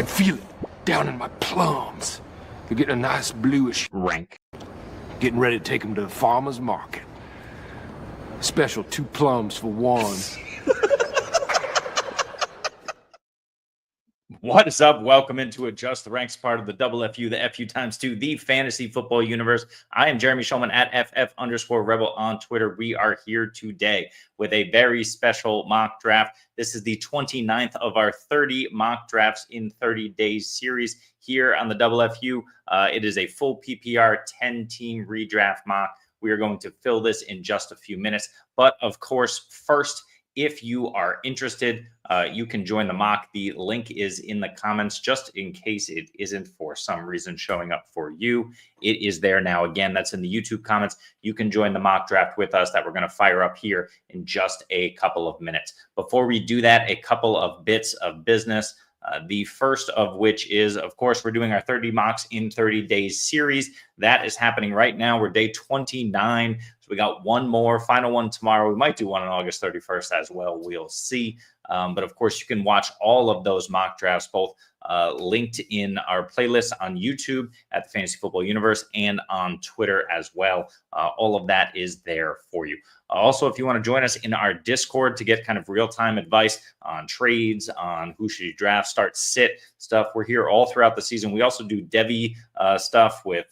can feel it down in my plums. They're getting a nice bluish rank. Getting ready to take them to the farmer's market. Special 2 plums for 1. What is up? Welcome into Adjust the Ranks, part of the Double FU, the FU times 2, the fantasy football universe. I am Jeremy Schulman at FF_Rebel on Twitter. We are here today with a very special mock draft. This is the 29th of our 30 mock drafts in 30 days series here on the Double FU. It is a full PPR 10-team redraft mock. We are going to fill this in just a few minutes. But of course, first, if you are interested, you can join the mock. The link is in the comments, just in case it isn't for some reason showing up for you. It is there now. Again, that's in the YouTube comments. You can join the mock draft with us that we're going to fire up here in just a couple of minutes. Before we do that, a couple of bits of business. The first of which is, of course, we're doing our 30 mocks in 30 days series. That is happening right now. We're day 29. So we got one more, final one tomorrow. We might do one on August 31st as well. We'll see. But of course, you can watch all of those mock drafts, both linked in our playlist on YouTube at the Fantasy Football Universe and on Twitter as well. All of that is there for you. Also, if you want to join us in our Discord to get kind of real-time advice on trades, on who should you draft, start, sit stuff, we're here all throughout the season. We also do Devi stuff with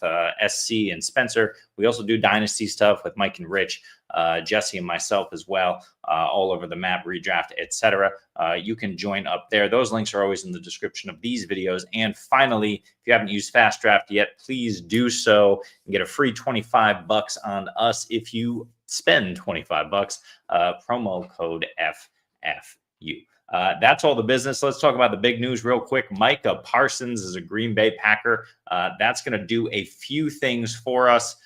SC and Spencer. We also do Dynasty stuff with Mike and Rich, Jesse and myself as well, all over the map, redraft, etc. You can join up there. Those links are always in the description of these videos. And finally, if you haven't used Fast Draft yet, please do so and get a free $25 on us if you spend $25, promo code FFU. That's all the business. Let's talk about the big news real quick. Micah Parsons is a Green Bay Packer. That's going to do a few things for us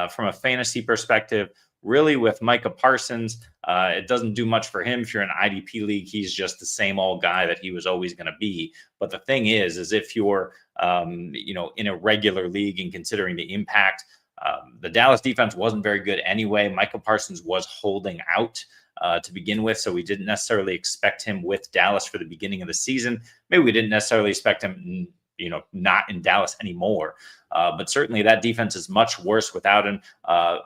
from a fantasy perspective. Really, with Micah Parsons, it doesn't do much for him. If you're in an IDP league, he's just the same old guy that he was always going to be. But the thing is if you're, in a regular league and considering the impact, the Dallas defense wasn't very good anyway. Micah Parsons was holding out to begin with, so we didn't necessarily expect him with Dallas for the beginning of the season. Maybe we didn't necessarily expect him, not in Dallas anymore. But certainly that defense is much worse without him.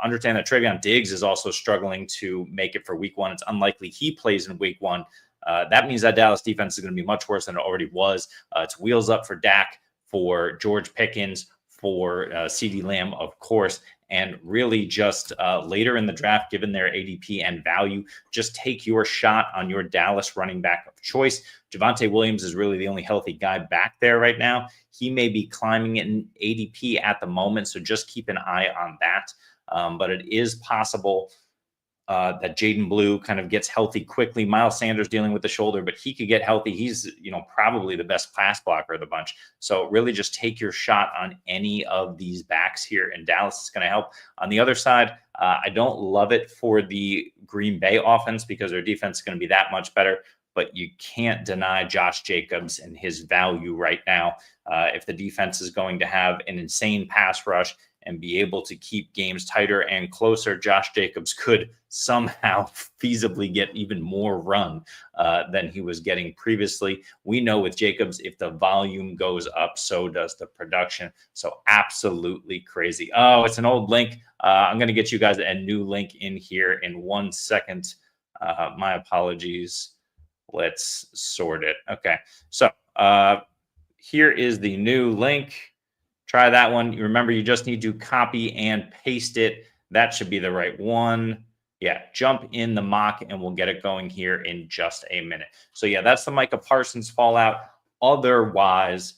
Understand that Trayvon Diggs is also struggling to make it for week 1. It's unlikely he plays in week 1. That means that Dallas defense is going to be much worse than it already was. It's wheels up for Dak, for George Pickens, for CeeDee Lamb, of course, and really just later in the draft, given their ADP and value, just take your shot on your Dallas running back of choice. Javonte Williams is really the only healthy guy back there right now. He may be climbing in ADP at the moment, so just keep an eye on that. But it is possible that Jaden Blue kind of gets healthy quickly. Miles Sanders dealing with the shoulder, but he could get healthy. He's, probably the best pass blocker of the bunch. So really just take your shot on any of these backs here, and Dallas is going to help. On the other side, I don't love it for the Green Bay offense because their defense is going to be that much better, but you can't deny Josh Jacobs and his value right now. If the defense is going to have an insane pass rush and be able to keep games tighter and closer, Josh Jacobs could somehow feasibly get even more run than he was getting previously. We know with Jacobs, if the volume goes up, so does the production. So absolutely crazy. Oh, it's an old link. I'm going to get you guys a new link in here in 1 second. My apologies. Let's sort it. Okay. So here is the new link. Try that one. You remember, you just need to copy and paste it. That should be the right one. Yeah, jump in the mock and we'll get it going here in just a minute. So yeah, that's the Micah Parsons fallout. Otherwise,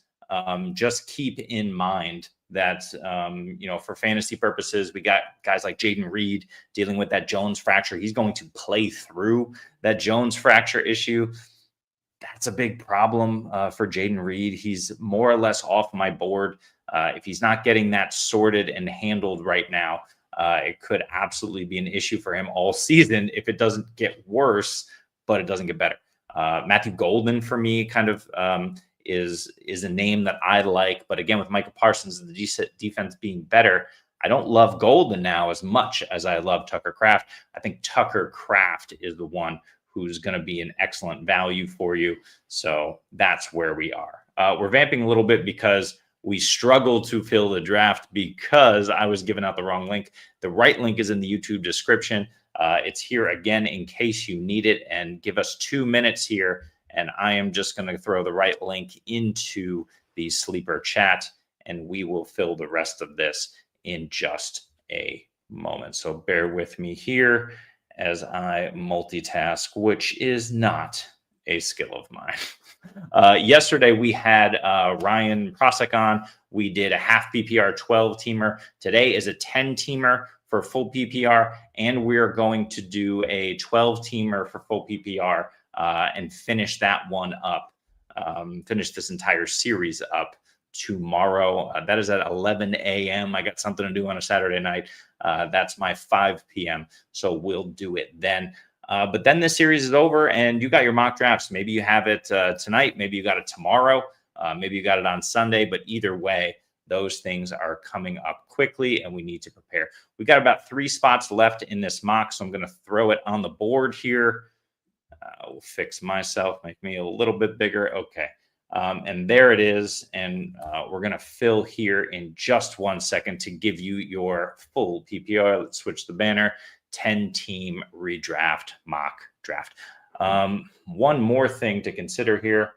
just keep in mind that, for fantasy purposes, we got guys like Jaden Reed dealing with that Jones fracture. He's going to play through that Jones fracture issue. That's a big problem for Jaden Reed. He's more or less off my board. If he's not getting that sorted and handled right now, it could absolutely be an issue for him all season if it doesn't get worse, but it doesn't get better. Matthew Golden for me kind of is a name that I like. But again, with Micah Parsons and the defense being better, I don't love Golden now as much as I love Tucker Kraft. I think Tucker Kraft is the one who's going to be an excellent value for you. So that's where we are. We're vamping a little bit because we struggled to fill the draft because I was giving out the wrong link. The right link is in the YouTube description. It's here again in case you need it, and give us 2 minutes here. And I am just going to throw the right link into the sleeper chat, and we will fill the rest of this in just a moment. So bear with me here as I multitask, which is not a skill of mine. Yesterday, we had Ryan Prosek on. We did a half PPR 12-teamer. Today is a 10-teamer for full PPR, and we're going to do a 12-teamer for full PPR and finish that one up, finish this entire series up tomorrow. That is at 11 a.m. I got something to do on a Saturday night. That's my 5 p.m. So we'll do it then. But then this series is over and you got your mock drafts. Maybe you have it tonight. Maybe you got it tomorrow. Maybe you got it on Sunday. But either way, those things are coming up quickly and we need to prepare. We've got about 3 spots left in this mock. So I'm going to throw it on the board here. We'll fix myself, make me a little bit bigger. Okay. And there it is. And we're going to fill here in just 1 second to give you your full PPR. Let's switch the banner. 10-team redraft mock draft. One more thing to consider here,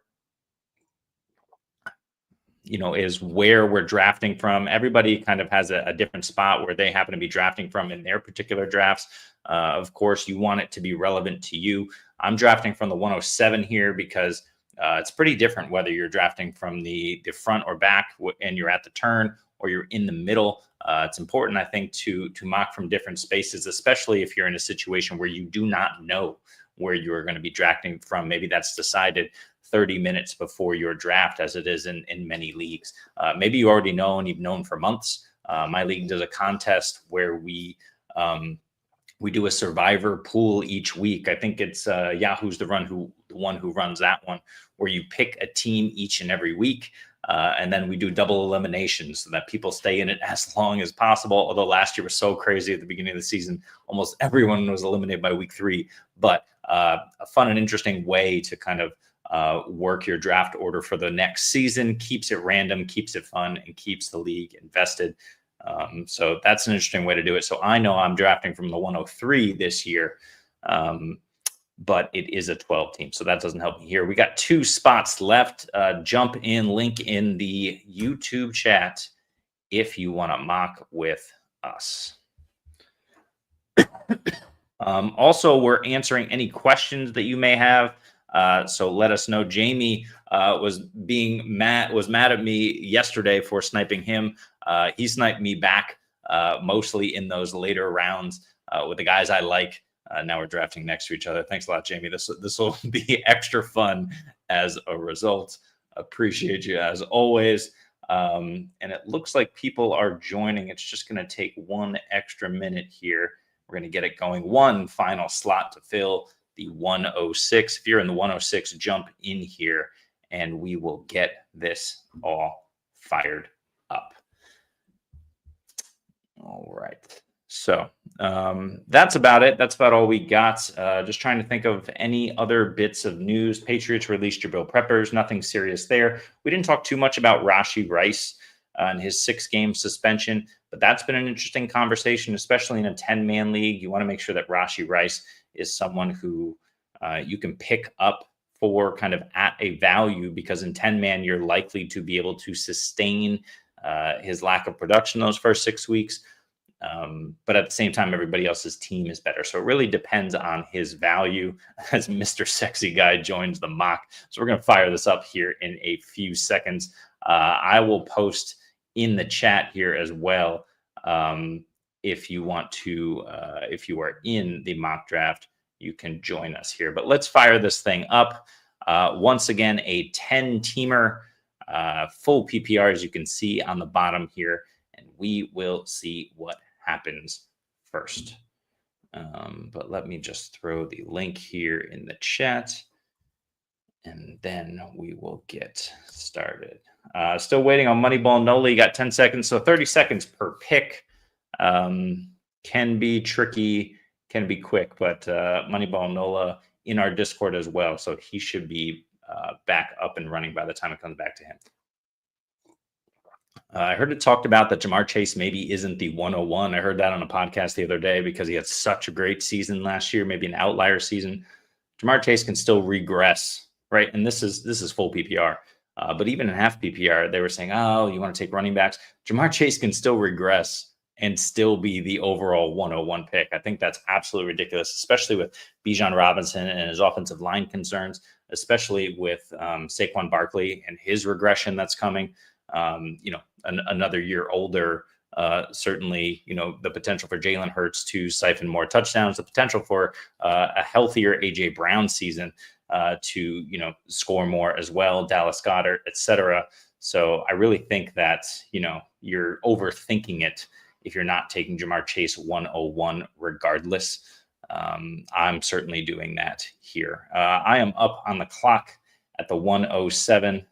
is where we're drafting from. Everybody kind of has a different spot where they happen to be drafting from in their particular drafts. Of course, you want it to be relevant to you. I'm drafting from the 107 here because it's pretty different whether you're drafting from the front or back and you're at the turn or you're in the middle. It's important, I think, to mock from different spaces, especially if you're in a situation where you do not know where you're going to be drafting from. Maybe that's decided 30 minutes before your draft, as it is in many leagues. Maybe you already know and you've known for months. My league does a contest where we do a survivor pool each week. I think it's Yahoo's the one who runs that one, where you pick a team each and every week. And then we do double eliminations so that people stay in it as long as possible. Although last year was so crazy at the beginning of the season, almost everyone was eliminated by week 3. But a fun and interesting way to kind of work your draft order for the next season, keeps it random, keeps it fun, and keeps the league invested. So that's an interesting way to do it. So I know I'm drafting from the 103 this year. But it is a 12 team. So that doesn't help me here. We got 2 spots left. Jump in, link in the YouTube chat if you want to mock with us. Also, we're answering any questions that you may have. So let us know. Jamie was mad at me yesterday for sniping him. He sniped me back mostly in those later rounds with the guys I like. Now we're drafting next to each other. Thanks a lot, Jamie. This will be extra fun as a result. Appreciate you as always. And it looks like people are joining. It's just going to take 1 extra minute here. We're going to get it going. 1 final slot to fill, the 106. If you're in the 106, jump in here and we will get this all fired up. All right. So that's about it. That's about all we got. Just trying to think of any other bits of news. Patriots released Jabril Peppers. Nothing serious there. We didn't talk too much about Rashee Rice and his 6-game suspension, but that's been an interesting conversation, especially in a 10-man league. You want to make sure that Rashee Rice is someone who you can pick up for kind of at a value, because in 10-man, you're likely to be able to sustain his lack of production those first 6 weeks. But at the same time, everybody else's team is better. So it really depends on his value as Mr. Sexy Guy joins the mock. So we're going to fire this up here in a few seconds. I will post in the chat here as well. If you want to, if you are in the mock draft, you can join us here. But let's fire this thing up. Once again, a 10-teamer, full PPR, as you can see on the bottom here. And we will see what happens first. But let me just throw the link here in the chat, and then we will get started. Still waiting on Moneyball Nola. You got 10 seconds, so 30 seconds per pick. Can be tricky, can be quick, but Moneyball Nola in our Discord as well, so he should be back up and running by the time it comes back to him. I heard it talked about that Jamar Chase maybe isn't the 101. I heard that on a podcast the other day because he had such a great season last year, maybe an outlier season. Jamar Chase can still regress, right? And this is full PPR. But even in half PPR, they were saying, oh, you want to take running backs? Jamar Chase can still regress and still be the overall 101 pick. I think that's absolutely ridiculous, especially with Bijan Robinson and his offensive line concerns, especially with Saquon Barkley and his regression that's coming. Another year older, certainly, the potential for Jalen Hurts to siphon more touchdowns, the potential for a healthier A.J. Brown season to, score more as well, Dallas Goedert, etc. So I really think that, you're overthinking it if you're not taking Jamar Chase 101 regardless. I'm certainly doing that here. I am up on the clock at the 107.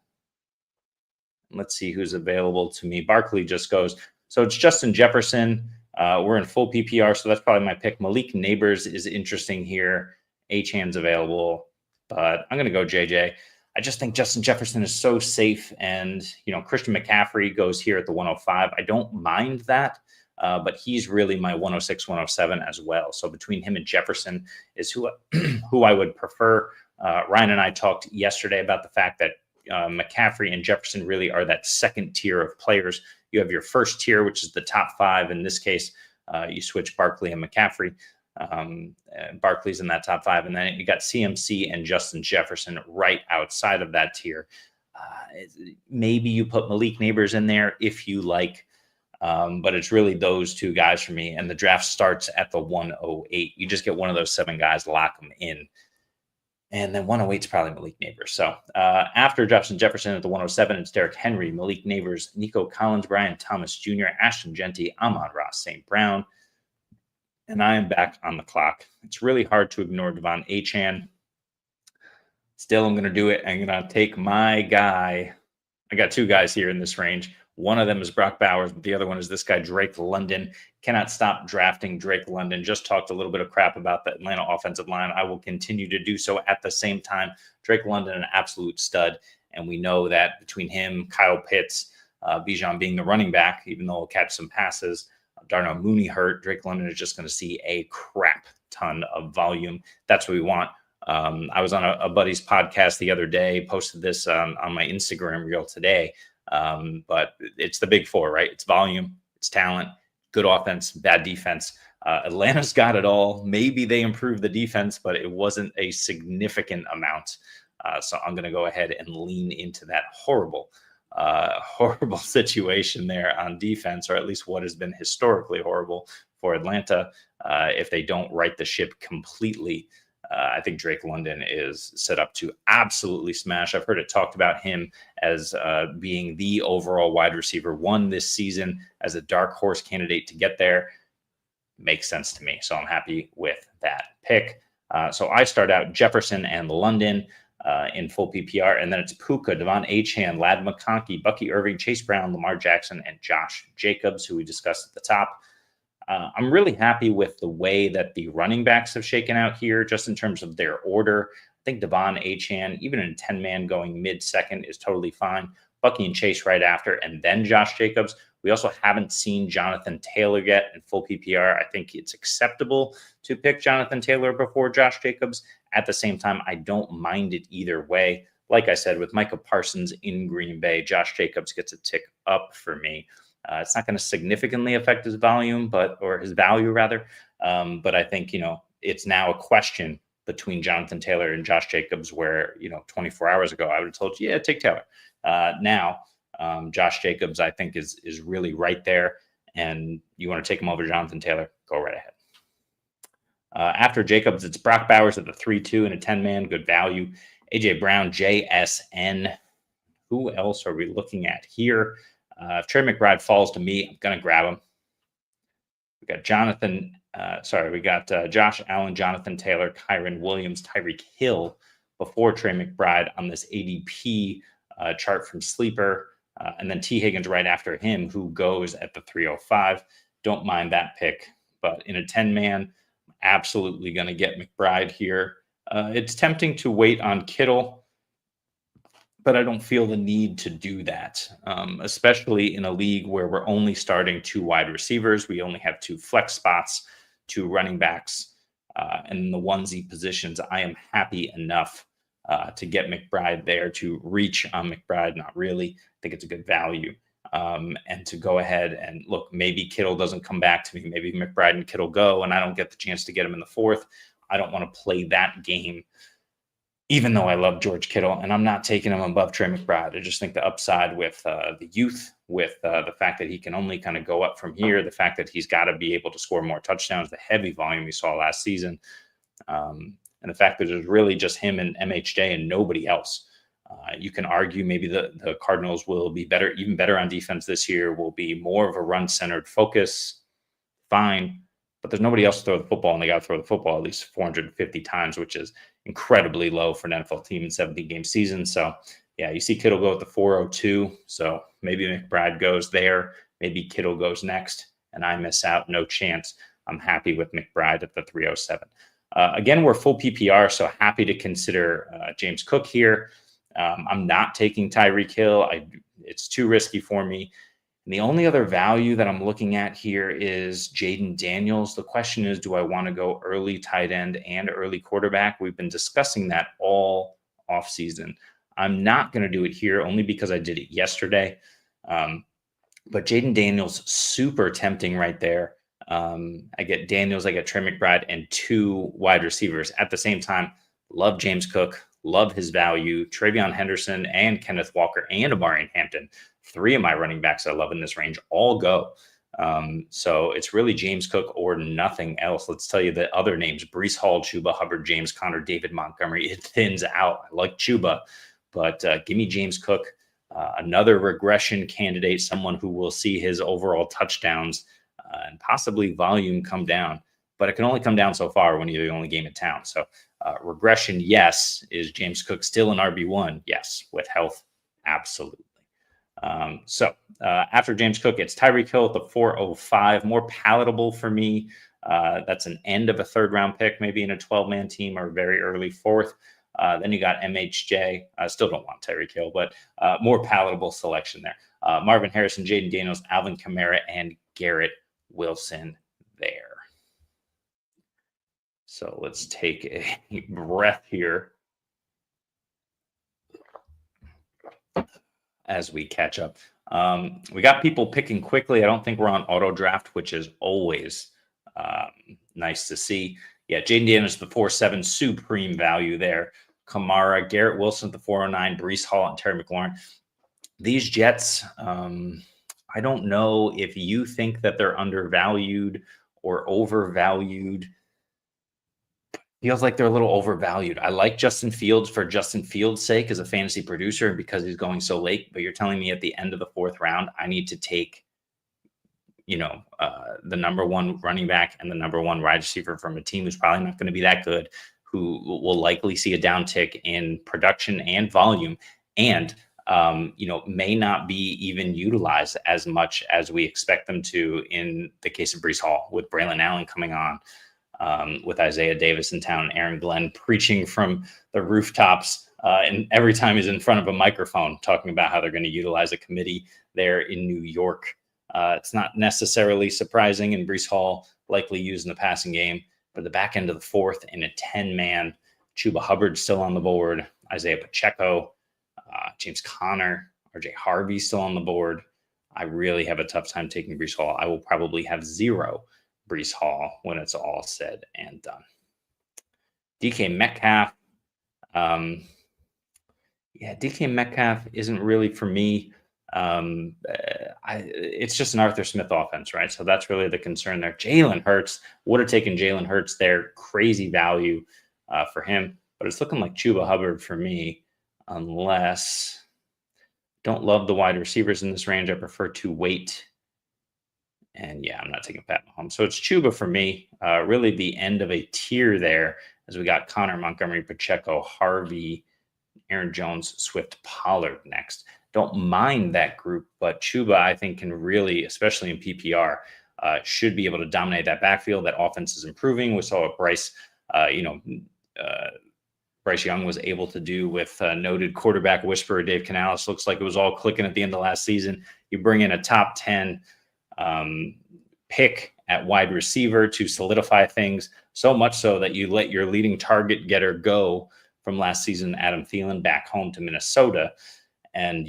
Let's see who's available to me. Barkley just goes. So it's Justin Jefferson. We're in full PPR, so that's probably my pick. Malik Neighbors is interesting here. Achan's available, but I'm going to go JJ. I just think Justin Jefferson is so safe, and Christian McCaffrey goes here at the 105. I don't mind that, but he's really my 106, 107 as well. So between him and Jefferson is who I would prefer. Ryan and I talked yesterday about the fact that McCaffrey and Jefferson really are that second tier of players. You have your first tier, which is the top five. In this case, you switch Barkley and McCaffrey. Barkley's in that top five. And then you got CMC and Justin Jefferson right outside of that tier. Maybe you put Malik Neighbors in there if you like. But it's really those two guys for me. And the draft starts at the 108. You just get one of those 7 guys, lock them in. And then 108 is probably Malik Neighbors. So after Justin Jefferson at the 107, it's Derrick Henry, Malik Neighbors, Nico Collins, Brian Thomas Jr., Ashton Genty, Amon-Ra St. Brown. And I am back on the clock. It's really hard to ignore Devon Achane. Still, I'm going to do it. I'm going to take my guy. I got 2 guys here in this range. One of them is Brock Bowers, but the other one is this guy, Drake London. Cannot stop drafting Drake London. Just talked a little bit of crap about the Atlanta offensive line. I will continue to do so at the same time. Drake London, an absolute stud. And we know that between him, Kyle Pitts, Bijan being the running back, even though he'll catch some passes, Darnell Mooney hurt, Drake London is just going to see a crap ton of volume. That's what we want. I was on a buddy's podcast the other day, posted this on my Instagram reel today. But it's the big 4, right? It's volume, it's talent, good offense, bad defense. Atlanta's got it all. Maybe they improved the defense, but it wasn't a significant amount. So I'm going to go ahead and lean into that horrible situation there on defense, or at least what has been historically horrible for Atlanta. If they don't right the ship completely, I think Drake London is set up to absolutely smash. I've heard it talked about him as being the overall wide receiver 1 this season, as a dark horse candidate to get there. Makes sense to me. So I'm happy with that pick. So I start out Jefferson and London in full PPR, and then it's Puka, Devon Achane, Ladd McConkey, Bucky Irving, Chase Brown, Lamar Jackson, and Josh Jacobs, who we discussed at the top. I'm really happy with the way that the running backs have shaken out here, just in terms of their order. I think Devon Achane, even in a 10-man going mid-second, is totally fine. Bucky and Chase right after, and then Josh Jacobs. We also haven't seen Jonathan Taylor yet in full PPR. I think it's acceptable to pick Jonathan Taylor before Josh Jacobs. At the same time, I don't mind it either way. Like I said, with Micah Parsons in Green Bay, Josh Jacobs gets a tick up for me. It's not going to significantly affect his volume, or his value rather. But I think, it's now a question between Jonathan Taylor and Josh Jacobs, where, 24 hours ago, I would have told you, yeah, take Taylor. Now, Josh Jacobs, I think is really right there. And you want to take him over Jonathan Taylor, go right ahead. After Jacobs, it's Brock Bowers at the 3-2 in a 10-man, good value. A.J. Brown, JSN. Who else are we looking at here? If Trey McBride falls to me, I'm going to grab him. We got Josh Allen, Jonathan Taylor, Kyron Williams, Tyreek Hill before Trey McBride on this ADP chart from Sleeper. And then T. Higgins right after him, who goes at the 305. Don't mind that pick. But in a 10-man, absolutely going to get McBride here. It's tempting to wait on Kittle. but I don't feel the need to do that, especially in a league where we're only starting 2 wide receivers. We only have 2 flex spots, 2 running backs, and in the onesie positions. I am happy enough to get McBride there, to reach on McBride. Not really. I think it's a good value. And to go ahead and look, maybe Kittle doesn't come back to me. Maybe McBride and Kittle go, and I don't get the chance to get him in the 4th. I don't want to play that game, even though I love George Kittle, and I'm not taking him above Trey McBride. I just think the upside with the youth, with the fact that he can only kind of go up from here, the fact that he's got to be able to score more touchdowns, the heavy volume we saw last season, and the fact that it's really just him and MHJ and nobody else. You can argue maybe the Cardinals will be better, even better on defense this year, will be more of a run-centered focus. Fine. But there's nobody else to throw the football, and they got to throw the football at least 450 times, which is incredibly low for an NFL team in 17-game season. So, yeah, you see Kittle go with the 402. So maybe McBride goes there. Maybe Kittle goes next, and I miss out. No chance. I'm happy with McBride at the 307. Again, we're full PPR, so happy to consider James Cook here. I'm not taking Tyreek Hill. It's too risky for me. And the only other value that I'm looking at here is Jaden Daniels. The question is, do I want to go early tight end and early quarterback? We've been discussing that all offseason. I'm not going to do it here only because I did it yesterday. But Jaden Daniels, super tempting right there. I get Daniels, I get Trey McBride, and 2 wide receivers. At the same time, love James Cook, love his value. Travion Henderson and Kenneth Walker and Amari Hampton. 3 of my running backs I love in this range all go. So it's really James Cook or nothing else. Let's tell you the other names: Breece Hall, Chuba Hubbard, James Conner, David Montgomery. It thins out. I like Chuba, but give me James Cook, another regression candidate, someone who will see his overall touchdowns and possibly volume come down. But it can only come down so far when you're the only game in town. So regression, yes. Is James Cook still an RB1? Yes. With health, absolutely. After James Cook, it's Tyreek Hill at the 405, more palatable for me. That's an end of a 3rd-round pick, maybe in a 12-man team or very early 4th. Then you got MHJ. I still don't want Tyreek Hill, but more palatable selection there. Marvin Harrison, Jaden Daniels, Alvin Kamara, and Garrett Wilson there. So let's take a breath here as we catch up. We got people picking quickly. I don't think we're on auto draft, which is always nice to see. Yeah, Jaden Daniels, the 4.7, supreme value there. Kamara, Garrett Wilson, the 409, Breece Hall, and Terry McLaurin. These Jets, I don't know if you think that they're undervalued or overvalued. Feels like they're a little overvalued. I like Justin Fields for Justin Fields' sake as a fantasy producer and because he's going so late. But you're telling me at the end of the 4th round, I need to take, the number 1 running back and the number 1 wide receiver from a team who's probably not going to be that good, who will likely see a downtick in production and volume, and may not be even utilized as much as we expect them to in the case of Breece Hall, with Braylon Allen coming on. With Isaiah Davis in town, Aaron Glenn preaching from the rooftops, and every time he's in front of a microphone talking about how they're going to utilize a committee there in New York. It's not necessarily surprising, and Breece Hall likely used in the passing game, but the back end of the 4th in a 10-man, Chuba Hubbard still on the board, Isaiah Pacheco, James Conner, RJ Harvey still on the board. I really have a tough time taking Breece Hall. I will probably have 0 Breece Hall when it's all said and done. DK Metcalf. DK Metcalf isn't really for me. It's just an Arthur Smith offense, right? So that's really the concern there. Jalen Hurts, would have taken Jalen Hurts there. Crazy value for him. But it's looking like Chuba Hubbard for me, unless don't love the wide receivers in this range. I prefer to wait. And yeah, I'm not taking Pat Mahomes. So it's Chuba for me. Really the end of a tier there, as we got Connor, Montgomery, Pacheco, Harvey, Aaron Jones, Swift, Pollard next. Don't mind that group, but Chuba, I think, can really, especially in PPR, should be able to dominate that backfield. That offense is improving. We saw what Bryce, Bryce Young was able to do with noted quarterback whisperer Dave Canales. Looks like it was all clicking at the end of last season. You bring in a top 10 pick at wide receiver to solidify things, so much so that you let your leading target getter go from last season, Adam Thielen, back home to Minnesota. And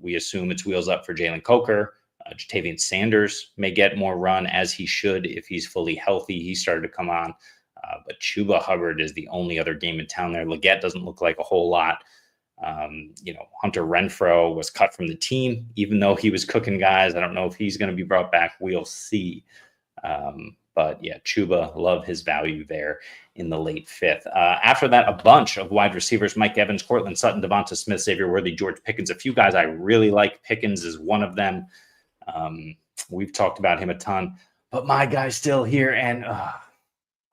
we assume it's wheels up for Jalen Coker. Jatavian Sanders may get more run, as he should if he's fully healthy. He started to come on. But Chuba Hubbard is the only other game in town there. Leggett doesn't look like a whole lot. Hunter Renfrow was cut from the team, even though he was cooking guys. I don't know if he's going to be brought back. We'll see. But Chuba, love his value there in the late 5th. After that, a bunch of wide receivers: Mike Evans, Cortland Sutton, Devonta Smith, Xavier Worthy, George Pickens. A few guys I really like. Pickens is one of them. We've talked about him a ton, but my guy's still here. And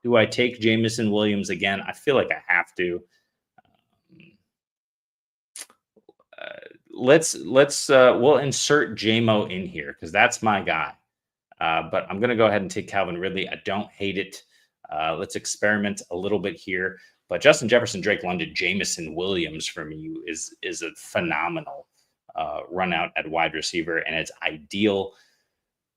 do I take Jameson Williams again? I feel like I have to. We'll insert JMO in here because that's my guy. But I'm going to go ahead and take Calvin Ridley. I don't hate it. Let's experiment a little bit here. But Justin Jefferson, Drake London, Jameson Williams from you is a phenomenal run out at wide receiver, and it's ideal.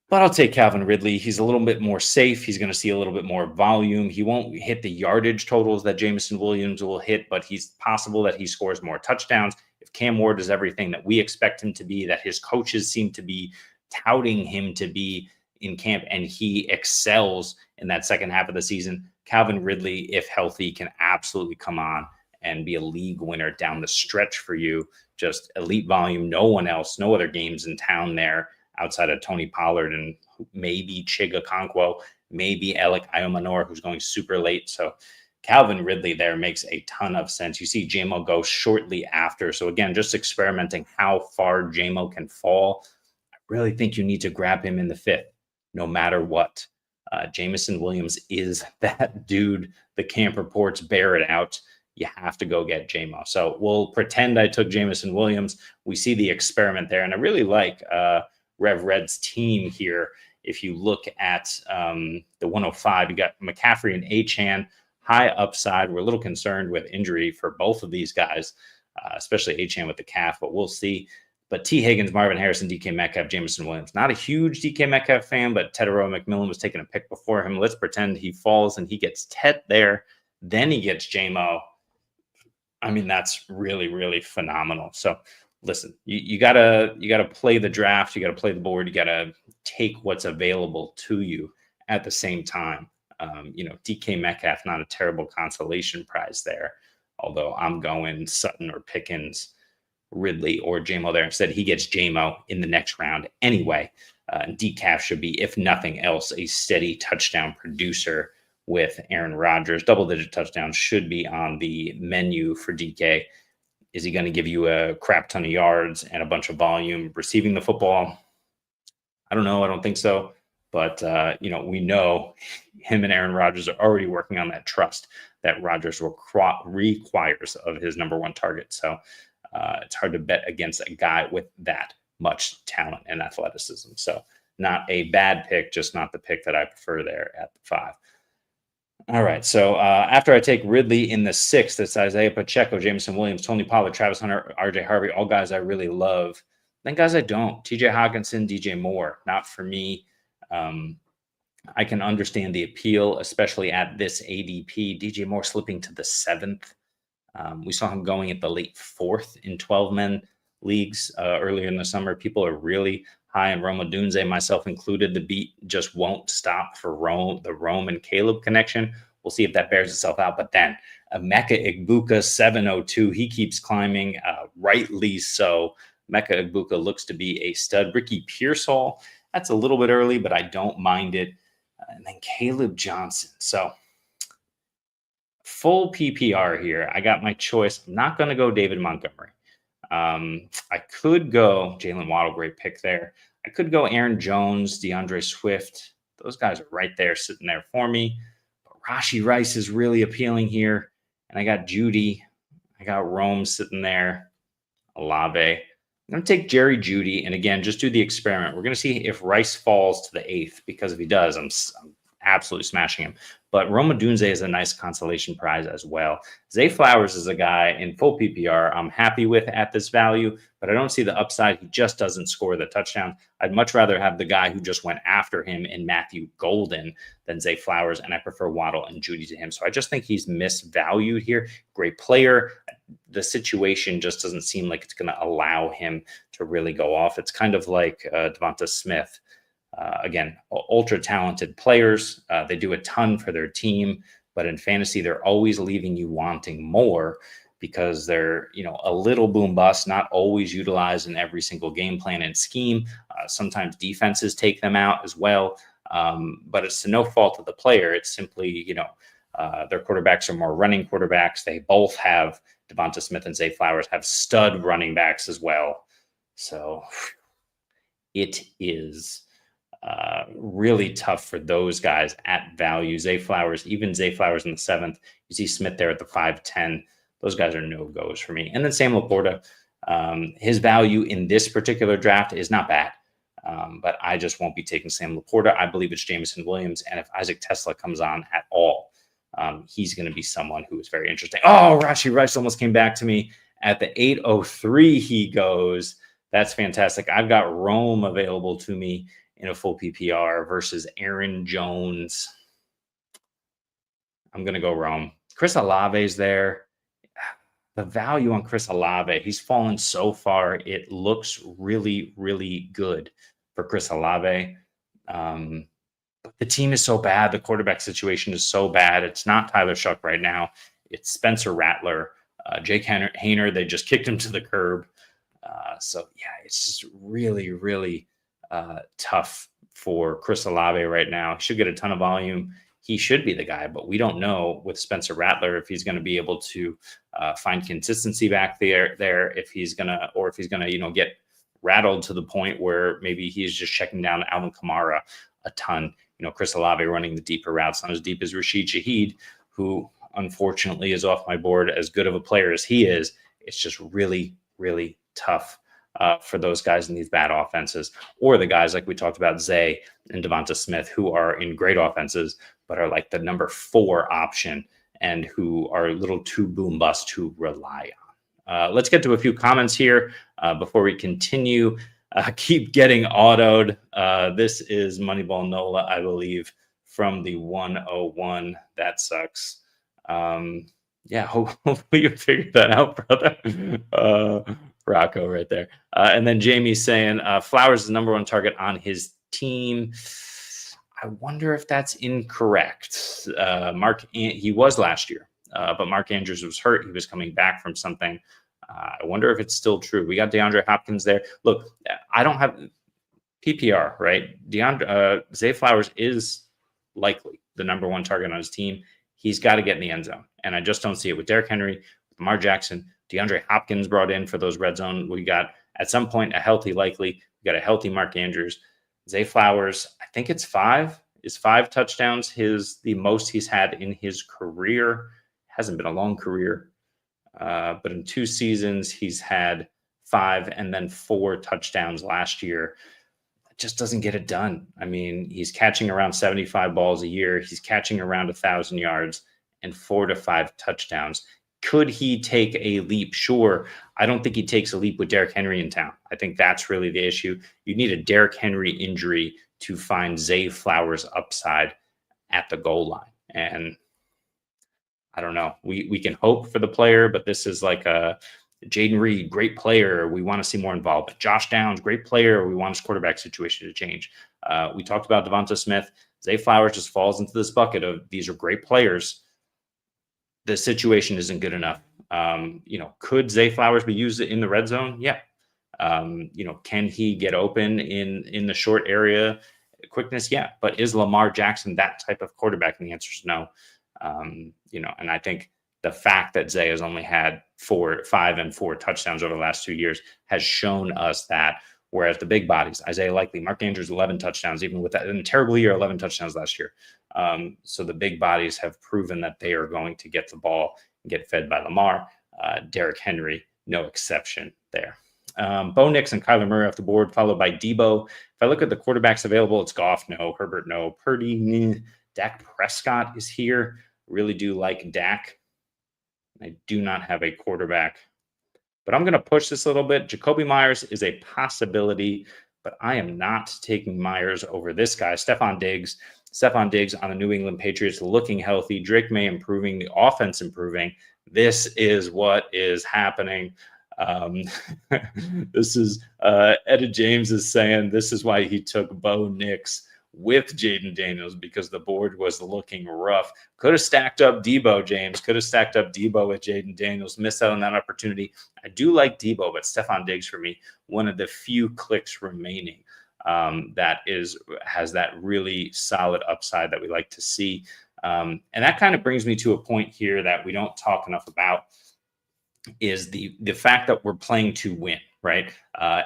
But I'll take Calvin Ridley. He's a little bit more safe. He's going to see a little bit more volume. He won't hit the yardage totals that Jameson Williams will hit, but he's possible that he scores more touchdowns. If Cam Ward is everything that we expect him to be, that his coaches seem to be touting him to be in camp, and he excels in that second half of the season, Calvin Ridley, if healthy, can absolutely come on and be a league winner down the stretch for you. Just elite volume. No one else, no other games in town there outside of Tony Pollard and maybe Chiga Okonkwo, maybe Alec Iomanor, who's going super late. So Calvin Ridley there makes a ton of sense. You see JMO go shortly after. So again, just experimenting how far JMO can fall. I really think you need to grab him in the 5th, no matter what. Jameson Williams is that dude. The camp reports bear it out. You have to go get JMO. So we'll pretend I took Jameson Williams. We see the experiment there. And I really like Rev Red's team here. If you look at the 105, you got McCaffrey and Achane, high upside. We're a little concerned with injury for both of these guys, especially Achane with the calf, but we'll see. But T. Higgins, Marvin Harrison, DK Metcalf, Jameson Williams. Not a huge DK Metcalf fan, but Teteroa McMillan was taking a pick before him. Let's pretend he falls and he gets Tet there. Then he gets JMO. I mean, that's really, really phenomenal. So listen, you gotta play the draft, you gotta play the board, you gotta take what's available to you at the same time. DK Metcalf, not a terrible consolation prize there. Although I'm going Sutton or Pickens, Ridley, or JMO there. Instead, he gets JMO in the next round anyway. DK should be, if nothing else, a steady touchdown producer with Aaron Rodgers. Double-digit touchdowns should be on the menu for DK. Is he going to give you a crap ton of yards and a bunch of volume receiving the football? I don't know. I don't think so. But, we know him and Aaron Rodgers are already working on that trust that Rodgers requires of his number one target. So it's hard to bet against a guy with that much talent and athleticism. So not a bad pick, just not the pick that I prefer there at the 5. All right, so after I take Ridley in the 6th, it's Isaiah Pacheco, Jameson Williams, Tony Pollard, Travis Hunter, RJ Harvey, all guys I really love. Then guys I don't. TJ Hawkinson, DJ Moore, not for me. I can understand the appeal, especially at this ADP. DJ Moore slipping to the 7th. We saw him going at the late 4th in 12-man leagues earlier in the summer. People are really high on Rome Odunze, myself included. The beat just won't stop for the Rome and Caleb connection. We'll see if that bears itself out. But then Mecca Igbuka, 702. He keeps climbing, rightly so. Mecca Igbuka looks to be a stud. Ricky Pearsall, that's a little bit early, but I don't mind it. And then Caleb Johnson. So full PPR here. I got my choice. I'm not going to go David Montgomery. I could go Jalen Waddle, great pick there. I could go Aaron Jones, DeAndre Swift. Those guys are right there, sitting there for me. But Rashee Rice is really appealing here. And I got Judy. I got Rome sitting there. Olave. I'm going to take Jerry Judy. And again, just do the experiment. We're going to see if Rice falls to the 8th, because if he does, I'm absolutely smashing him. But Rome Odunze is a nice consolation prize as well. Zay Flowers is a guy in full PPR I'm happy with at this value, but I don't see the upside. He just doesn't score the touchdown. I'd much rather have the guy who just went after him in Matthew Golden than Zay Flowers, and I prefer Waddle and Judy to him. So I just think he's misvalued here. Great player. The situation just doesn't seem like it's going to allow him to really go off. It's kind of like Devonta Smith. Again, ultra talented players. They do a ton for their team, but in fantasy, they're always leaving you wanting more because they're, a little boom bust, not always utilized in every single game plan and scheme. Sometimes defenses take them out as well. But it's to no fault of the player. It's simply, their quarterbacks are more running quarterbacks. They both have Devonta Smith and Zay Flowers have stud running backs as well. So it is really tough for those guys at value. Zay Flowers, even Zay Flowers in the 7th. You see Smith there at the 5-10. Those guys are no-goes for me. And then Sam Laporta, his value in this particular draft is not bad. But I just won't be taking Sam Laporta. I believe it's Jameson Williams. And if Isaac Tesla comes on at all, he's going to be someone who is very interesting. Oh, Rashee Rice almost came back to me at the 8:03. He goes. That's fantastic. I've got Rome available to me in a full PPR versus Aaron Jones. I'm going to go Rome. Chris Olave's there. The value on Chris Olave, he's fallen so far. It looks really, really good for Chris Olave. But the team is so bad. The quarterback situation is so bad. It's not Tyler Shuck right now. It's Spencer Rattler. Jake Hayner, they just kicked him to the curb. So, yeah, it's just really, really tough for Chris Olave right now. He should get a ton of volume. He should be the guy, but we don't know with Spencer Rattler if he's going to be able to find consistency back there, if he's going to, get rattled to the point where maybe he's just checking down Alvin Kamara a ton. Chris Olave running the deeper routes, not as deep as Rashid Shaheed, who unfortunately is off my board. As good of a player as he is, it's just really, really tough for those guys in these bad offenses, or the guys like we talked about, Zay and Devonta Smith, who are in great offenses, but are like the number 4 option and who are a little too boom bust to rely on. Let's get to a few comments here before we continue. Keep getting autoed. This is Moneyball Nola, I believe, from the 101. That sucks. Yeah, hopefully you figured that out, brother. Rocco right there. And then Jamie's saying Flowers is the number 1 target on his team. I wonder if that's incorrect. He was last year, but Mark Andrews was hurt. He was coming back from something. I wonder if it's still true. We got DeAndre Hopkins there. Look, I don't have PPR, right? Zay Flowers is likely the number 1 target on his team. He's got to get in the end zone. And I just don't see it with Derrick Henry, Lamar Jackson, DeAndre Hopkins brought in for those red zone. We got at some point a healthy Likely. We got a healthy Mark Andrews. Zay Flowers, I think it's 5. Is 5 touchdowns the most he's had in his career? Hasn't been a long career. But in 2 seasons, he's had 5 and then 4 touchdowns last year. It just doesn't get it done. I mean, he's catching around 75 balls a year. He's catching around 1,000 yards and 4 to 5 touchdowns. Could he take a leap? Sure. I don't think he takes a leap with Derrick Henry in town. I think that's really the issue. You need a Derrick Henry injury to find Zay Flowers upside at the goal line. And I don't know. We can hope for the player, but this is like a Jaden Reed, great player. We want to see more involvement. Josh Downs, great player. We want his quarterback situation to change. We talked about Devonta Smith. Zay Flowers just falls into this bucket of these are great players. The situation isn't good enough. Could Zay Flowers be used in the red zone? Yeah. Can he get open in the short area? Quickness? Yeah. But is Lamar Jackson that type of quarterback? And the answer is no. And I think the fact that Zay has only had 5 and 4 touchdowns over the last 2 years has shown us that, whereas the big bodies, Isaiah Likely, Mark Andrews, 11 touchdowns, even with that in a terrible year, 11 touchdowns last year. So the big bodies have proven that they are going to get the ball and get fed by Lamar. Derrick Henry, no exception there. Bo Nix and Kyler Murray off the board, followed by Debo. If I look at the quarterbacks available, it's Goff, no. Herbert, no. Purdy, Dak Prescott is here. Really do like Dak. I do not have a quarterback, but I'm going to push this a little bit. Jacoby Myers is a possibility, but I am not taking Myers over this guy, Stephon Diggs. Stephon Diggs on the New England Patriots looking healthy. Drake May improving, the offense improving. This is what is happening. This is Etta James is saying this is why he took Bo Nix with Jaden Daniels, because the board was looking rough. Could have stacked up Debo, James. Could have stacked up Debo with Jaden Daniels. Missed out on that opportunity. I do like Debo, but Stephon Diggs for me, one of the few clicks remaining that has that really solid upside that we like to see. And that kind of brings me to a point here that we don't talk enough about, is the fact that we're playing to win, right?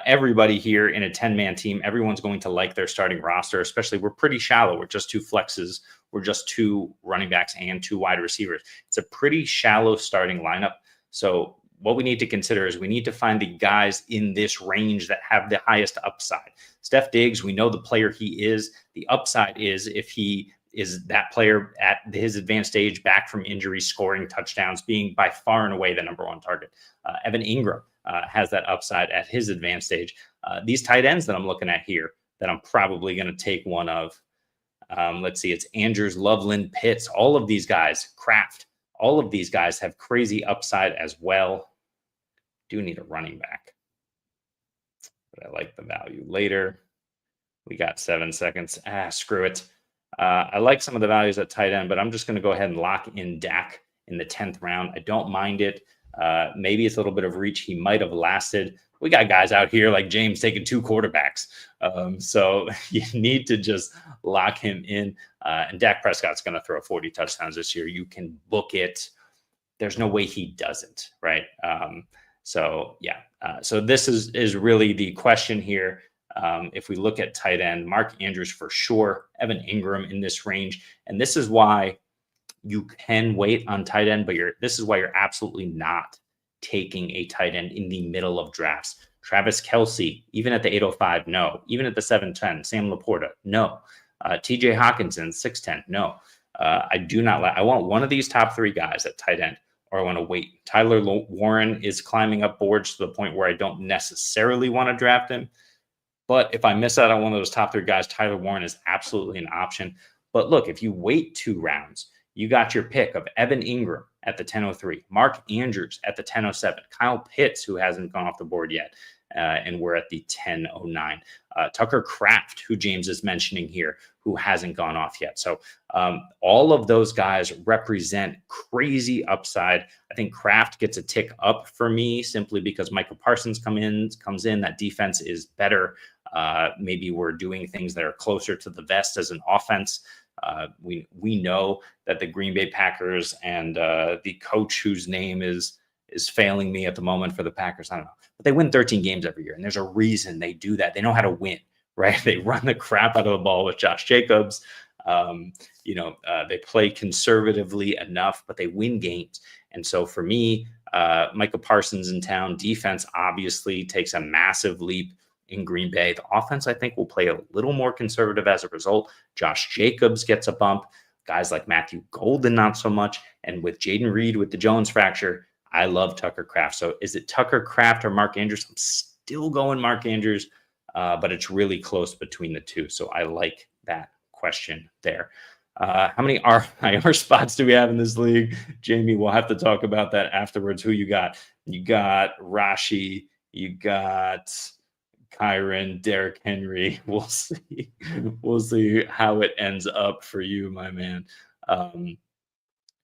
Everybody here in a 10-man team, everyone's going to like their starting roster, especially we're pretty shallow. We're just 2 flexes. We're just 2 running backs and 2 wide receivers. It's a pretty shallow starting lineup. So what we need to consider is we need to find the guys in this range that have the highest upside. Steph Diggs, we know the player he is. The upside is if he is that player at his advanced age, back from injury, scoring touchdowns, being by far and away the #1 target. Evan Ingram has that upside at his advanced age. These tight ends that I'm looking at here, that I'm probably going to take one of, let's see, it's Andrews, Loveland, Pitts, all of these guys, Kraft, all of these guys have crazy upside as well. Do need a running back, but I like the value later. We got 7 seconds. Screw it. I like some of the values at tight end, but I'm just going to go ahead and lock in Dak in the 10th round. I don't mind it. Maybe it's a little bit of reach. He might have lasted. We got guys out here like James taking 2 quarterbacks. So you need to just lock him in. And Dak Prescott's going to throw 40 touchdowns this year. You can book it. There's no way he doesn't, right? So this is really the question here. If we look at tight end, Mark Andrews for sure, Evan Ingram in this range. And this is why you can wait on tight end, but this is why you're absolutely not taking a tight end in the middle of drafts. Travis Kelce, even at the 805, no. Even at the 710, Sam Laporta, no. TJ Hawkinson, 610, no. I do not I want one of these top 3 guys at tight end, or I want to wait. Tyler Warren is climbing up boards to the point where I don't necessarily want to draft him. But if I miss out on one of those top 3 guys, Tyler Warren is absolutely an option. But look, if you wait 2 rounds, you got your pick of Evan Ingram at the 10:03, Mark Andrews at the 10:07, Kyle Pitts, who hasn't gone off the board yet, and we're at the 10:09. Tucker Kraft, who James is mentioning here, who hasn't gone off yet. So all of those guys represent crazy upside. I think Kraft gets a tick up for me simply because Micah Parsons comes in. That defense is better. Maybe we're doing things that are closer to the vest as an offense. We know that the Green Bay Packers and the coach whose name is failing me at the moment for the Packers, I don't know, but they win 13 games every year, and there's a reason they do that. They know how to win, right? They run the crap out of the ball with Josh Jacobs. They play conservatively enough, but they win games. And so for me, Micah Parsons in town, defense obviously takes a massive leap in Green Bay. The offense, I think, will play a little more conservative as a result. Josh Jacobs gets a bump. Guys like Matthew Golden, not so much. And with Jaden Reed with the Jones fracture, I love Tucker Kraft. So is it Tucker Kraft or Mark Andrews? I'm still going Mark Andrews, but it's really close between the two. So I like that question there. How many IR spots do we have in this league? Jamie, we'll have to talk about that afterwards. Who you got? You got Rashee. You got Kyron, Derrick Henry. We'll see. We'll see how it ends up for you, my man.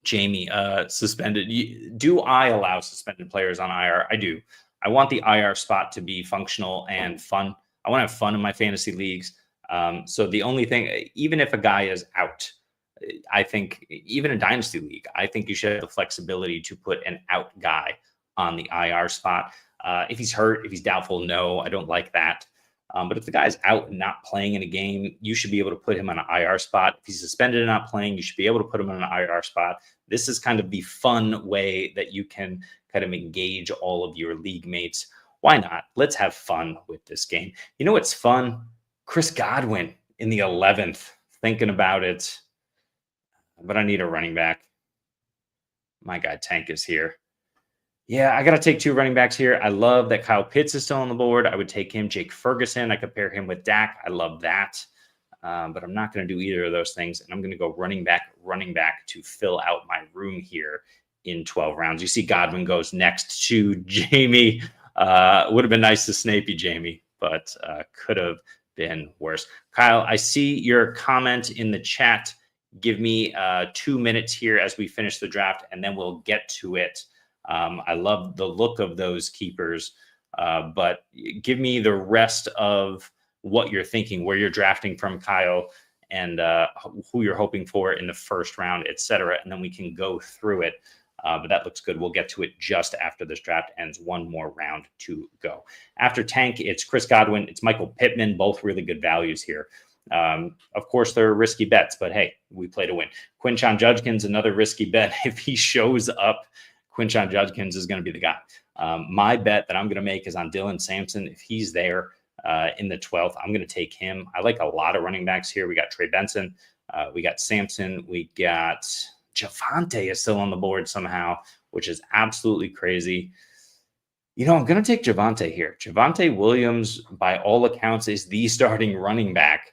Jamie, suspended. Do I allow suspended players on IR? I do. I want the IR spot to be functional and fun. I want to have fun in my fantasy leagues. So the only thing, even if a guy is out, I think even a dynasty league, I think you should have the flexibility to put an out guy on the IR spot. If he's hurt, if he's doubtful, no, I don't like that. But if the guy's out and not playing in a game, you should be able to put him on an IR spot. If he's suspended and not playing, you should be able to put him on an IR spot. This is kind of the fun way that you can kind of engage all of your league mates. Why not? Let's have fun with this game. You know what's fun? Chris Godwin in the 11th, thinking about it. but I need a running back. My guy Tank is here. Yeah, I got to take 2 running backs here. I love that Kyle Pitts is still on the board. I would take him. Jake Ferguson, I could pair him with Dak. I love that. But I'm not going to do either of those things. And I'm going to go running back to fill out my room here in 12 rounds. You see Godwin goes next to Jamie. Would have been nice to snape you, Jamie, but could have been worse. Kyle, I see your comment in the chat. Give me 2 minutes here as we finish the draft, and then we'll get to it. I love the look of those keepers, but give me the rest of what you're thinking, where you're drafting from, Kyle, and who you're hoping for in the first round, etc. And then we can go through it. But that looks good. We'll get to it just after this draft ends. 1 more round to go. After Tank, it's Chris Godwin. It's Michael Pittman. Both really good values here. Of course, they're risky bets, but hey, we play to win. Quinshon Judkins, another risky bet. If he shows up, Quinshon Judkins is going to be the guy. My bet that I'm going to make is on Dylan Sampson. If he's there in the 12th, I'm going to take him. I like a lot of running backs here. We got Trey Benson. We got Sampson. We got Javonte is still on the board somehow, which is absolutely crazy. You know, I'm going to take Javonte here. Javonte Williams, by all accounts, is the starting running back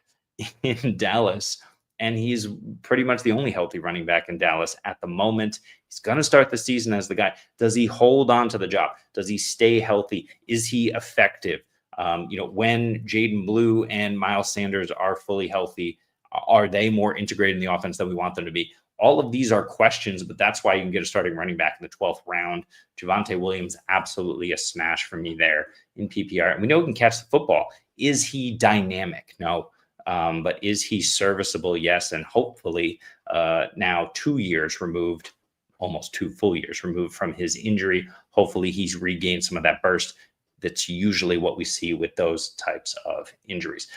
in Dallas, and he's pretty much the only healthy running back in Dallas at the moment. He's going to start the season as the guy. Does he hold on to the job? Does he stay healthy? Is he effective? When Jaden Blue and Miles Sanders are fully healthy, are they more integrated in the offense than we want them to be? All of these are questions, but that's why you can get a starting running back in the 12th round. Javonte Williams, absolutely a smash for me there in PPR. And we know he can catch the football. Is he dynamic? No. But is he serviceable? Yes. And hopefully now 2 years removed, almost 2 full years removed from his injury, hopefully he's regained some of that burst. That's usually what we see with those types of injuries.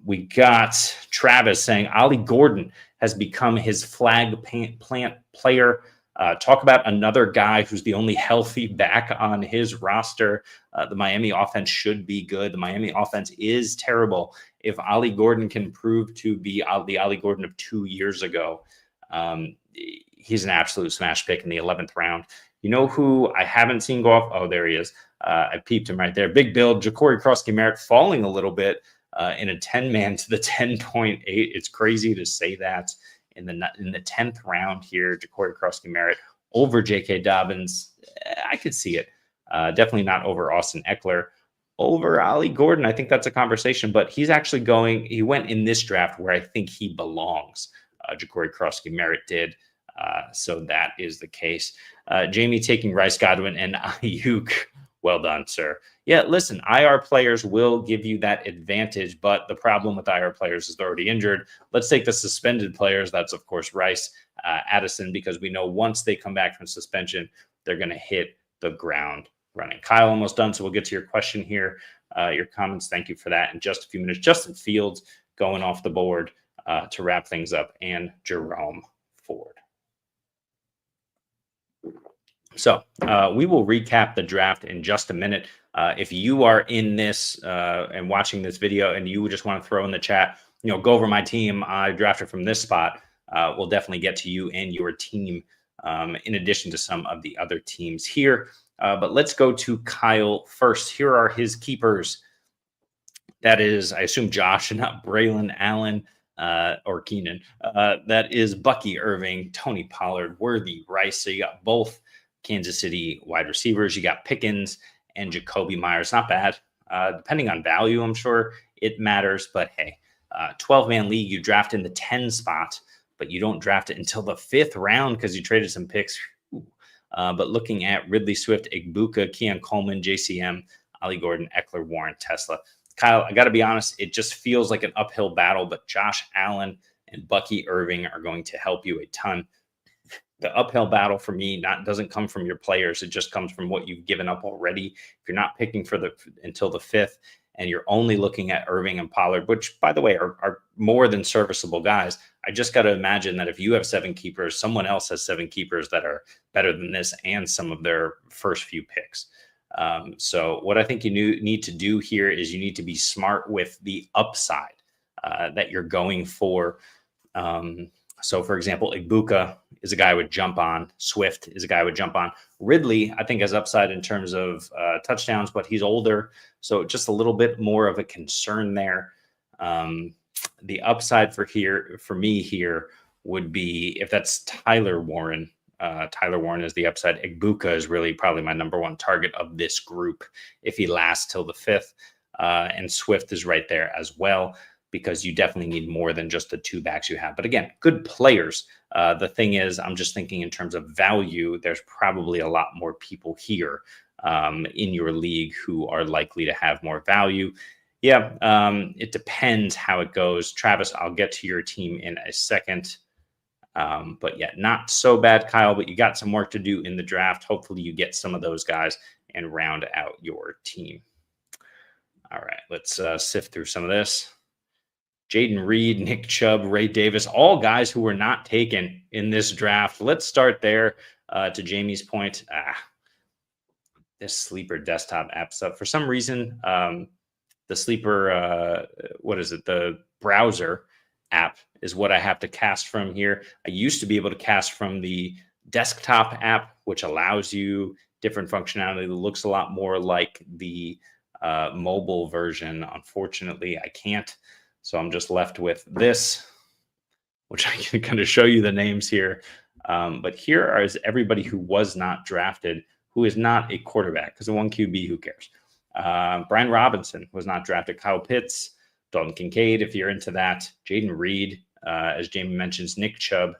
We got Travis saying Ollie Gordon has become his flag plant player. Talk about another guy who's the only healthy back on his roster. The Miami offense should be good. The Miami offense is terrible. If Ollie Gordon can prove to be the Ollie Gordon of 2 years ago, he's an absolute smash pick in the 11th round. You know who I haven't seen go off? Oh, there he is. I peeped him right there. Big build, Ja'Cory Krosky-Merritt falling a little bit in a 10-man to the 10.8. It's crazy to say that in the 10th round here, Ja'Cory Krosky-Merritt over J.K. Dobbins. I could see it. Definitely not over Austin Eckler. Over Ollie Gordon, I think that's a conversation, but he's actually he went in this draft where I think he belongs. Ja'Cory Krosky-Merritt did. So that is the case. Jamie taking Rice, Godwin, and Ayuk. Well done, sir. Yeah, listen, IR players will give you that advantage, but the problem with IR players is they're already injured. Let's take the suspended players. That's, of course, Rice, Addison, because we know once they come back from suspension, they're going to hit the ground running. Kyle, almost done, so we'll get to your question here. Your comments, thank you for that in just a few minutes. Justin Fields going off the board to wrap things up, and Jerome Ford. So we will recap the draft in just a minute. If you are in this and watching this video and you just want to throw in the chat, go over my team, I drafted from this spot, we'll definitely get to you and your team in addition to some of the other teams here. But let's go to Kyle first. Here are his keepers. That is, I assume, Josh and not Braylon Allen or Keenan. That is Bucky Irving, Tony Pollard, Worthy, Rice. So you got both Kansas City wide receivers. You got Pickens and Jacoby Myers. Not bad. Depending on value, I'm sure it matters. But hey, 12-man league, you draft in the 10 spot, but you don't draft it until the 5th round because you traded some picks. But looking at Ridley Swift, Igbuka, Keon Coleman, JCM, Ollie Gordon, Eckler, Warren, Tesla. Kyle, I got to be honest, it just feels like an uphill battle, but Josh Allen and Bucky Irving are going to help you a ton. The uphill battle for me doesn't come from your players. It just comes from what you've given up already. If you're not picking until the 5th and you're only looking at Irving and Pollard, which, by the way, are more than serviceable guys, I just got to imagine that if you have 7 keepers, someone else has 7 keepers that are better than this and some of their first few picks. So what I think you need to do here is you need to be smart with the upside that you're going for. So, for example, Ibuka is a guy I would jump on. Swift is a guy I would jump on. Ridley, I think, has upside in terms of touchdowns, but he's older, so just a little bit more of a concern there. The upside for me here would be if that's Tyler Warren. Tyler Warren is the upside. Ibuka is really probably my number one target of this group if he lasts till the 5th. And Swift is right there as well, because you definitely need more than just the 2 backs you have. But again, good players. The thing is, I'm just thinking in terms of value, there's probably a lot more people here in your league who are likely to have more value. Yeah, it depends how it goes. Travis, I'll get to your team in a second. But yeah, not so bad, Kyle, but you got some work to do in the draft. Hopefully you get some of those guys and round out your team. All right, let's sift through some of this. Jaden Reed, Nick Chubb, Ray Davis, all guys who were not taken in this draft. Let's start there to Jamie's point. This sleeper desktop app stuff. For some reason, the sleeper, the browser app is what I have to cast from here. I used to be able to cast from the desktop app, which allows you different functionality that looks a lot more like the mobile version. Unfortunately, I can't. So I'm just left with this, which I can kind of show you the names here. But here is everybody who was not drafted, who is not a quarterback, because the 1 QB, who cares? Brian Robinson was not drafted. Kyle Pitts, Dalton Kincaid, if you're into that. Jaden Reed, as Jamie mentions, Nick Chubb,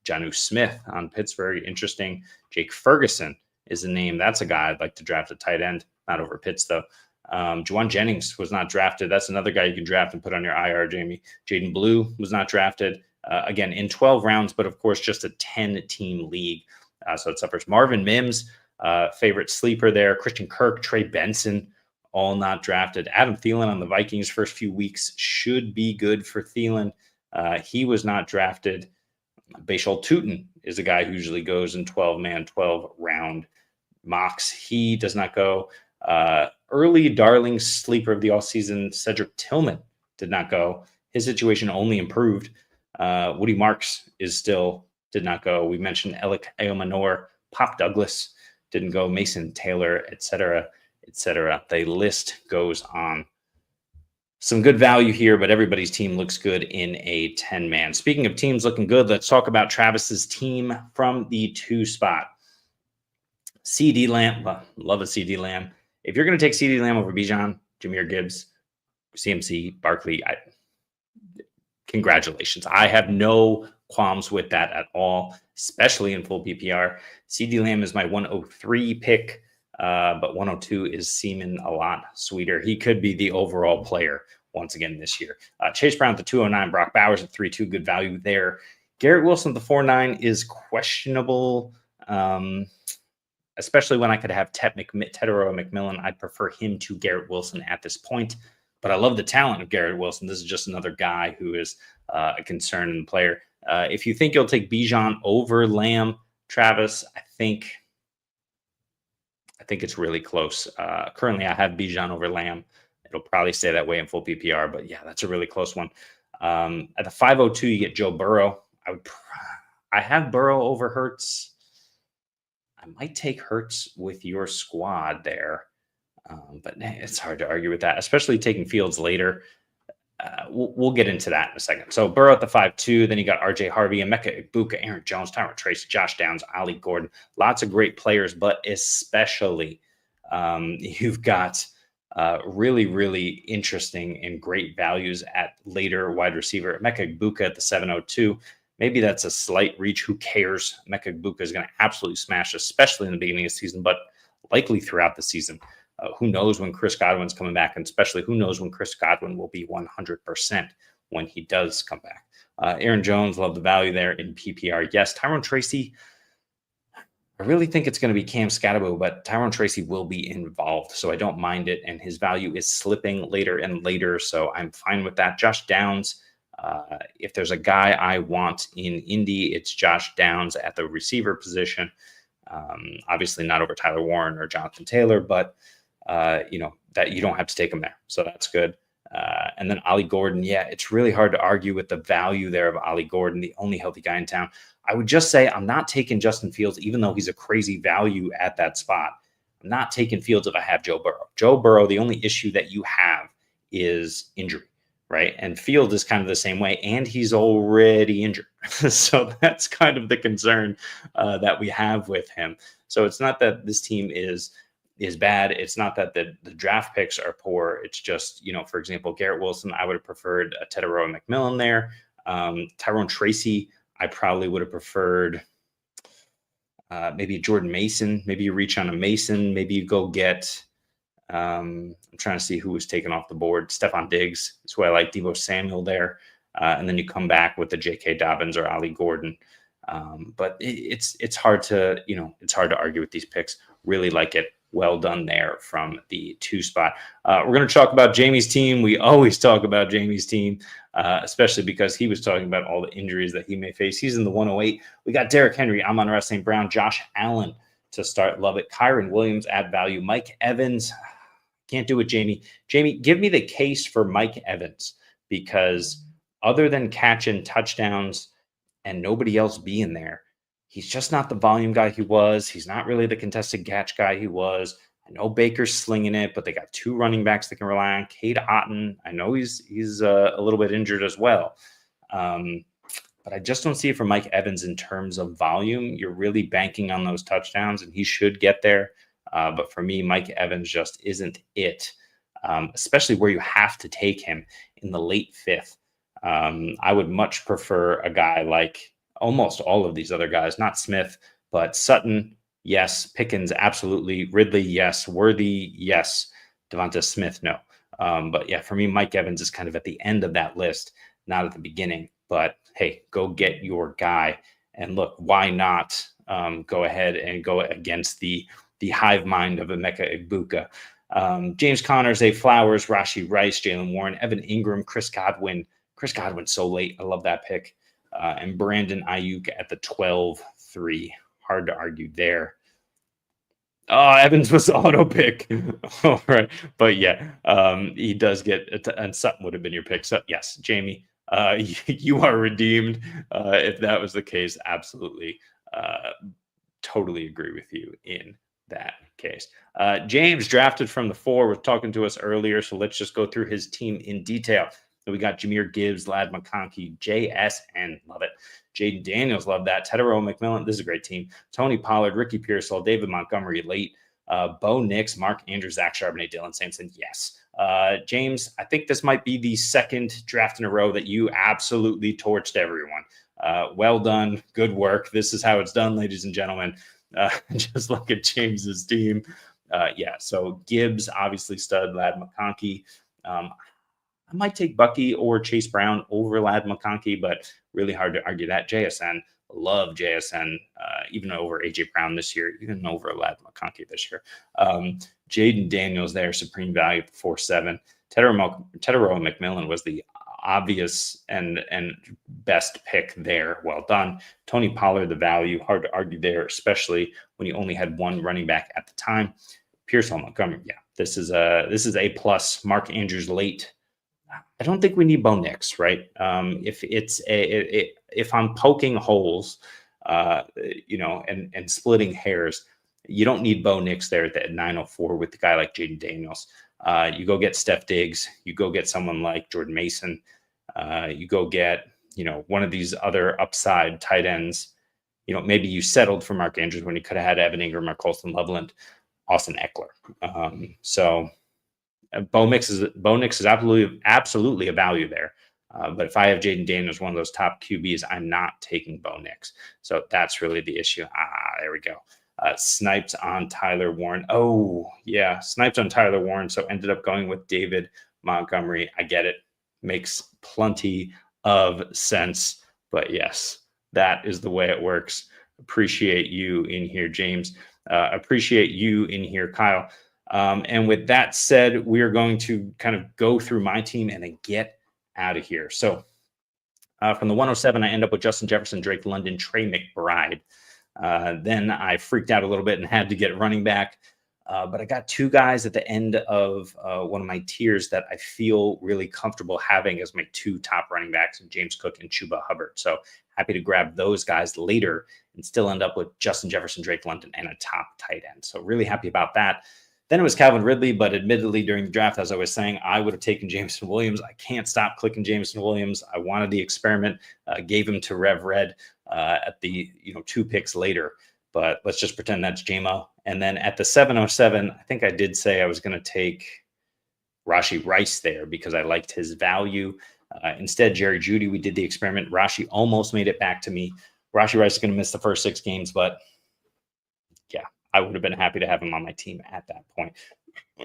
Jonnu Smith on Pittsburgh, interesting. Jake Ferguson is the name. That's a guy I'd like to draft a tight end, not over Pitts, though. Juwan Jennings was not drafted. That's another guy you can draft and put on your IR, Jamie. Jaden Blue was not drafted. Again, in 12 rounds, but of course, just a 10-team league. So it suffers. Marvin Mims, favorite sleeper there. Christian Kirk, Trey Benson, all not drafted. Adam Thielen on the Vikings first few weeks should be good for Thielen. He was not drafted. Bashal Tutin is a guy who usually goes in 12-man, 12-round mocks. He does not go. Early darling sleeper of the offseason, Cedric Tillman, did not go. His situation only improved. Woody Marks did not go. We mentioned Alec Eomanor, Pop Douglas didn't go, Mason Taylor, etc., etc. The list goes on. Some good value here, but everybody's team looks good in a 10-man. Speaking of teams looking good, let's talk about Travis's team from the 2 spot. CeeDee Lamb, love a CeeDee Lamb. If you're going to take CeeDee Lamb over Bijan, Jahmyr Gibbs, CMC, Barkley, congratulations. I have no qualms with that at all, especially in full PPR. CeeDee Lamb is my 103 pick, but 102 is seeming a lot sweeter. He could be the overall player once again this year. Chase Brown at the 209, Brock Bowers at 3-2, good value there. Garrett Wilson at the 4-9 is questionable. Especially when I could have Tedero McMillan. I'd prefer him to Garrett Wilson at this point. But I love the talent of Garrett Wilson. This is just another guy who is a concern in the player. If you think you'll take Bijan over Lamb, Travis, I think it's really close. Currently, I have Bijan over Lamb. It'll probably stay that way in full PPR. But yeah, that's a really close one. At the 502, you get Joe Burrow. I have Burrow over Hurts. I might take Hurts with your squad there, but it's hard to argue with that, especially taking Fields later. We'll get into that in a second. So Burrow at the 5-2, then you got RJ Harvey, Emeka Egbuka, Aaron Jones, Tyrone Tracy, Josh Downs, Ollie Gordon. Lots of great players, but especially you've got really, really interesting and great values at later wide receiver. Emeka Egbuka at the 702. Maybe that's a slight reach. Who cares? Mecca Egbuka is going to absolutely smash, especially in the beginning of the season, but likely throughout the season. Who knows when Chris Godwin's coming back, and especially who knows when Chris Godwin will be 100% when he does come back. Aaron Jones, love the value there in PPR. Yes, Tyrone Tracy, I really think it's going to be Cam Scatterbo, but Tyrone Tracy will be involved, so I don't mind it, and his value is slipping later and later, so I'm fine with that. Josh Downs, if there's a guy I want in Indy, it's Josh Downs at the receiver position. Obviously not over Tyler Warren or Jonathan Taylor, but that you don't have to take him there. So that's good. And then Ollie Gordon. Yeah, it's really hard to argue with the value there of Ollie Gordon, the only healthy guy in town. I would just say I'm not taking Justin Fields, even though he's a crazy value at that spot. I'm not taking Fields if I have Joe Burrow. Joe Burrow, the only issue that you have is injury, right? And Fields is kind of the same way, and he's already injured. So that's kind of the concern that we have with him. So it's not that this team is bad. It's not that the draft picks are poor. It's just, for example, Garrett Wilson, I would have preferred a Tedero McMillan there. Tyrone Tracy, I probably would have preferred maybe Jordan Mason. Maybe you reach on a Mason. Maybe you go get, I'm trying to see who was taken off the board. Stephon Diggs is who I like. Deebo Samuel there. And then you come back with the J.K. Dobbins or Ollie Gordon. But it's hard to, it's hard to argue with these picks. Really like it. Well done there from the 2 spot. We're going to talk about Jamie's team. We always talk about Jamie's team, especially because he was talking about all the injuries that he may face. He's in the 108. We got Derrick Henry, Amon-Ra St. Brown, Josh Allen to start. Love it. Kyron Williams, add value. Mike Evans. Can't do it, Jamie. Jamie, give me the case for Mike Evans, because other than catching touchdowns and nobody else being there, he's just not the volume guy he was. He's not really the contested catch guy he was. I know Baker's slinging it, but they got 2 running backs they can rely on. Cade Otton, I know he's a little bit injured as well. But I just don't see it for Mike Evans in terms of volume. You're really banking on those touchdowns, and he should get there. But for me, Mike Evans just isn't it, especially where you have to take him in the late 5th. I would much prefer a guy like almost all of these other guys, not Smith, but Sutton, yes. Pickens, absolutely. Ridley, yes. Worthy, yes. Devonta Smith, no. But yeah, for me, Mike Evans is kind of at the end of that list, not at the beginning. But hey, go get your guy. And look, why not go ahead and go against the hive mind of Emeka Egbuka? James Conner, Zay Flowers, Rashee Rice, Jalen Warren, Evan Ingram, Chris Godwin. Chris Godwin so late. I love that pick. And Brandon Ayuk at the 12-3. Hard to argue there. Oh, Evans was auto pick. All right. But yeah, he does get, and Sutton would have been your pick. So yes, Jamie, you are redeemed. If that was the case, absolutely. Totally agree with you in that case. James drafted from the 4, was talking to us earlier. So let's just go through his team in detail. So we got Jahmyr Gibbs, Ladd McConkey, JSN, love it. Jaden Daniels, love that. Tedero McMillan, this is a great team. Tony Pollard, Ricky Pearsall, David Montgomery late. Bo Nix, Mark Andrews, Zach Charbonnet, Dylan Sampson, yes. James, I think this might be the 2nd draft in a row that you absolutely torched everyone. Well done. Good work. This is how it's done, ladies and gentlemen. Just look at James's team. Yeah, so Gibbs, obviously stud, Ladd McConkey. I might take Bucky or Chase Brown over Ladd McConkey, but really hard to argue that. JSN, love JSN, even over AJ Brown this year, even over Ladd McConkey this year. Jaden Daniels there, supreme value at 4.7. Tedero McMillan was the obvious and best pick there. Well done. Tony Pollard, the value, hard to argue there, especially when you only had 1 running back at the time. Pearsall Montgomery, yeah, this is A+. Mark Andrews late. I don't think we need Bo Nix, right? If I'm poking holes, and splitting hairs, you don't need Bo Nix there at 904 with the guy like Jaden Daniels. You go get Steph Diggs. You go get someone like Jordan Mason. You go get, one of these other upside tight ends. Maybe you settled for Mark Andrews when you could have had Evan Ingram or Colston Loveland, Austin Eckler. So Bo Nix is absolutely a value there. But if I have Jaden Daniels, one of those top QBs, I'm not taking Bo Nix. So that's really the issue. There we go. Snipes on Tyler Warren. Oh, yeah. Snipes on Tyler Warren. So ended up going with David Montgomery. I get it. Makes plenty of sense. But yes, that is the way it works. Appreciate you in here, James. Appreciate you in here, Kyle. And with that said, we are going to kind of go through my team and then get out of here. So from the 107, I end up with Justin Jefferson, Drake London, Trey McBride. Then I freaked out a little bit and had to get running back. But I got two guys at the end of one of my tiers that I feel really comfortable having as my two top running backs, James Cook and Chuba Hubbard. So happy to grab those guys later and still end up with Justin Jefferson, Drake London, and a top tight end. So really happy about that. Then it was Calvin Ridley, but admittedly during the draft, as I was saying, I would have taken Jameson Williams. I can't stop clicking Jameson Williams. I wanted the experiment, gave him to Rev Red at the 2 picks later. But let's just pretend that's JMO. And then at the 707, I think I did say I was going to take Rashee Rice there because I liked his value. Instead, Jerry Jeudy, we did the experiment. Rashee almost made it back to me. Rashee Rice is going to miss the first 6 games, but yeah, I would have been happy to have him on my team at that point.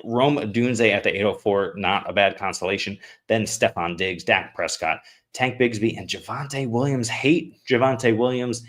Rome Odunze at the 804, not a bad consolation. Then Stephon Diggs, Dak Prescott, Tank Bigsby, and Javonte Williams. Hate Javonte Williams.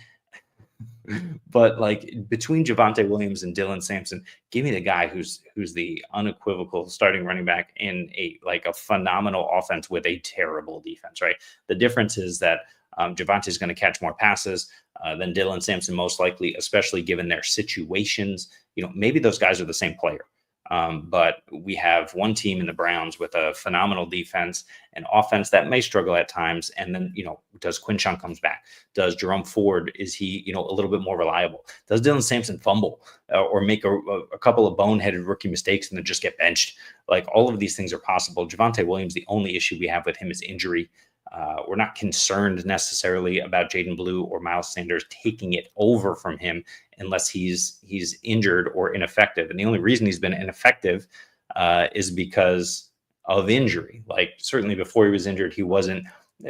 But like between Javonte Williams and Dylan Sampson, give me the guy who's the unequivocal starting running back in a phenomenal offense with a terrible defense, right? The difference is that Javonte is going to catch more passes than Dylan Sampson, most likely, especially given their situations. Maybe those guys are the same player. But we have one team in the Browns with a phenomenal defense, an offense that may struggle at times. And then, does Quinshawn comes back? Does Jerome Ford, is he, a little bit more reliable? Does Dylan Sampson fumble or make a couple of boneheaded rookie mistakes and then just get benched? Like all of these things are possible. Javonte Williams, the only issue we have with him is injury. We're not concerned necessarily about Jaden Blue or Miles Sanders taking it over from him unless he's injured or ineffective. And the only reason he's been ineffective is because of injury. Like certainly before he was injured, he wasn't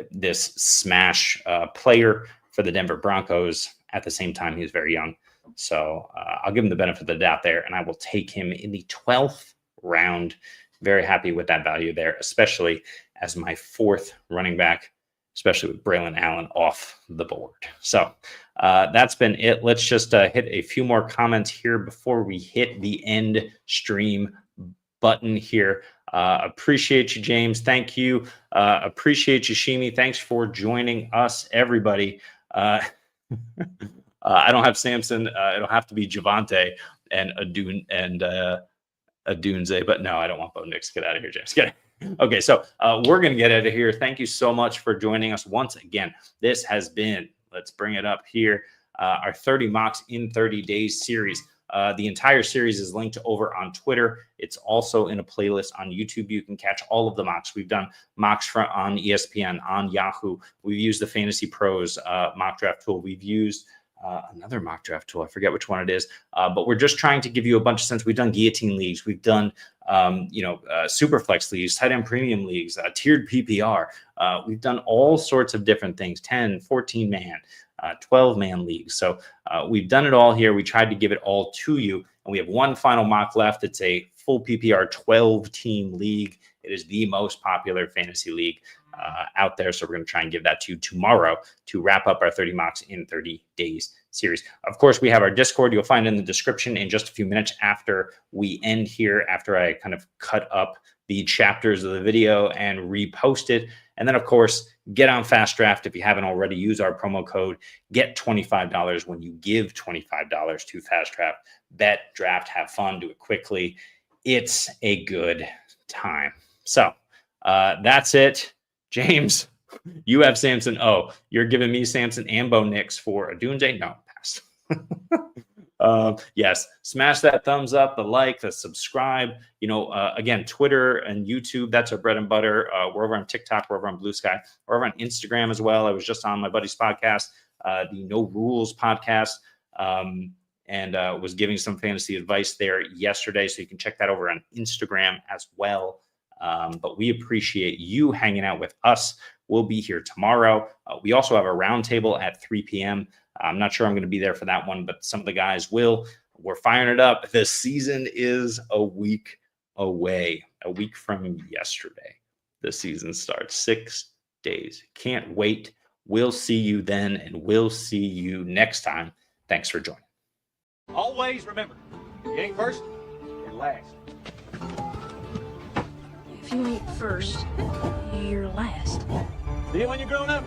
this smash player for the Denver Broncos. At the same time, he was very young. So I'll give him the benefit of the doubt there, and I will take him in the 12th round. Very happy with that value there, especially as my 4th running back, especially with Braylon Allen off the board. So that's been it. Let's just hit a few more comments here before we hit the end stream button here. Appreciate you, James. Thank you. Appreciate you, Shimi. Thanks for joining us, everybody. I don't have Samson. It'll have to be Javonte and Odunze, but no, I don't want Bo Nix. Get out of here, James. Get it. Okay, so we're going to get out of here. Thank you so much for joining us once again. This has been, let's bring it up here, our 30 mocks in 30 days series. The entire series is linked over on Twitter. It's also in a playlist on YouTube. You can catch all of the mocks. We've done mocks on ESPN, on Yahoo. We've used the Fantasy Pros mock draft tool. We've used another mock draft tool. I forget which one it is, but we're just trying to give you a bunch of sense. We've done guillotine leagues. We've done, super flex leagues, tight end premium leagues, tiered PPR. We've done all sorts of different things, 10, 14 man, 12 man leagues. So we've done it all here. We tried to give it all to you, and we have one final mock left. It's a full PPR 12 team league. It is the most popular fantasy league out there. So we're going to try and give that to you tomorrow to wrap up our 30 mocks in 30 days series. Of course, we have our Discord. You'll find in the description in just a few minutes after we end here, after I kind of cut up the chapters of the video and repost it. And then, of course, get on Fast Draft. If you haven't already, use our promo code, get $25 when you give $25 to Fast Draft. Bet, draft, have fun, do it quickly. It's a good time. So that's it. James, you have Samson. Oh, you're giving me Samson and Bo Nix for Odunze? No, pass. Yes, smash that thumbs up, the like, the subscribe. Again, Twitter and YouTube, that's our bread and butter. We're over on TikTok, we're over on Blue Sky, we're over on Instagram as well. I was just on my buddy's podcast, the No Rules podcast, and was giving some fantasy advice there yesterday. So you can check that over on Instagram as well. But we appreciate you hanging out with us. We'll be here tomorrow. We also have a roundtable at 3 p.m. I'm not sure I'm going to be there for that one, but some of the guys will. We're firing it up. The season is a week away, a week from yesterday. The season starts 6 days. Can't wait. We'll see you then, and we'll see you next time. Thanks for joining. Always remember, you ain't first, you're last. If you ain't first, you're last. See you when you're grown up.